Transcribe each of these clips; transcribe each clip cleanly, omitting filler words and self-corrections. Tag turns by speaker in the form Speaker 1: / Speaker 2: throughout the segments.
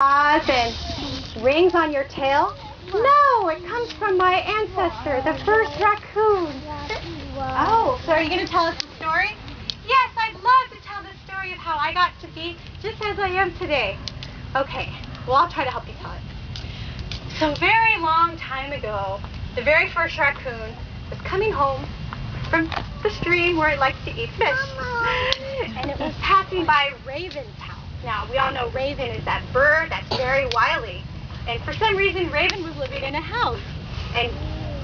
Speaker 1: And rings on your tail? No, it comes from my ancestor, the first raccoon. Oh, so are you going to tell us the story? Yes, I'd love to tell the story of how I got to be just as I am today. Okay, well, I'll try to help you tell it. So very long time ago, the very first raccoon was coming home from the stream where it likes to eat fish. And it was passing by Raven's house. Now, we all know Raven is that bird that's very wily. And for some reason, Raven was living in a house. And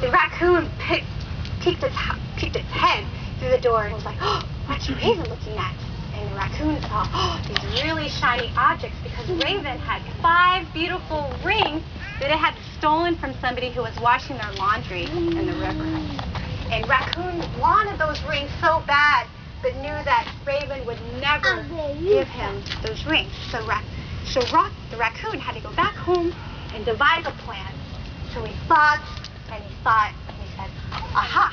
Speaker 1: the raccoon peeked its head through the door and was like, "Oh, what's Raven looking at?" And the raccoon saw these really shiny objects because Raven had 5 beautiful rings that it had stolen from somebody who was washing their laundry in the river. And Raccoon wanted those rings so bad, but knew that Raven would never give him those rings. So the raccoon had to go back home and devise a plan. So he thought, and he said, "Aha,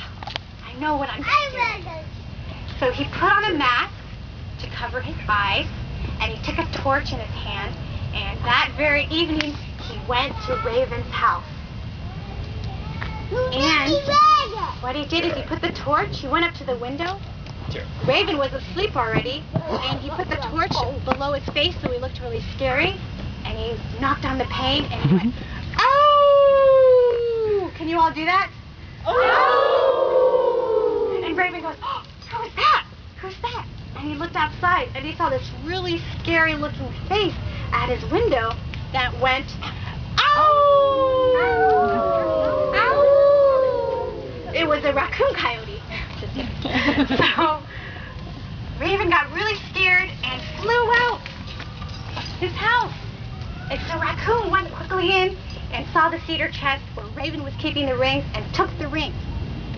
Speaker 1: I know what I'm going to do." So he put on a mask to cover his eyes, and he took a torch in his hand, and that very evening he went to Raven's house. And what he did is he put the torch, he went up to the window. Raven was asleep already, and he put the torch below his face so he looked really scary, and he knocked on the pane and he went, "Oh!" Can you all do that? Oh! And Raven goes, "Oh, who is that? Who's that?" And he looked outside and he saw this really scary looking face at his window that went, "Ow! Ow!" It was a raccoon coyote. So Raven got really scared and flew out his house. And so Raccoon went quickly in and saw the cedar chest where Raven was keeping the rings and took the rings.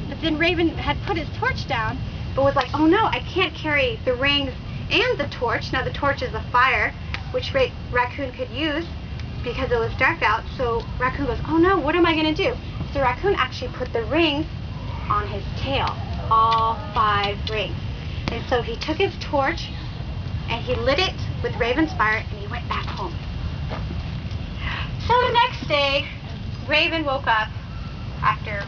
Speaker 1: But then Raven had put his torch down, but was like, "Oh no, I can't carry the rings and the torch." Now the torch is a fire, which Raccoon could use because it was dark out. So Raccoon goes, "Oh no, what am I going to do?" So Raccoon actually put the rings on his tail, all 5 rings. And so he took his torch and he lit it with Raven's fire and he went back home. So the next day, Raven woke up after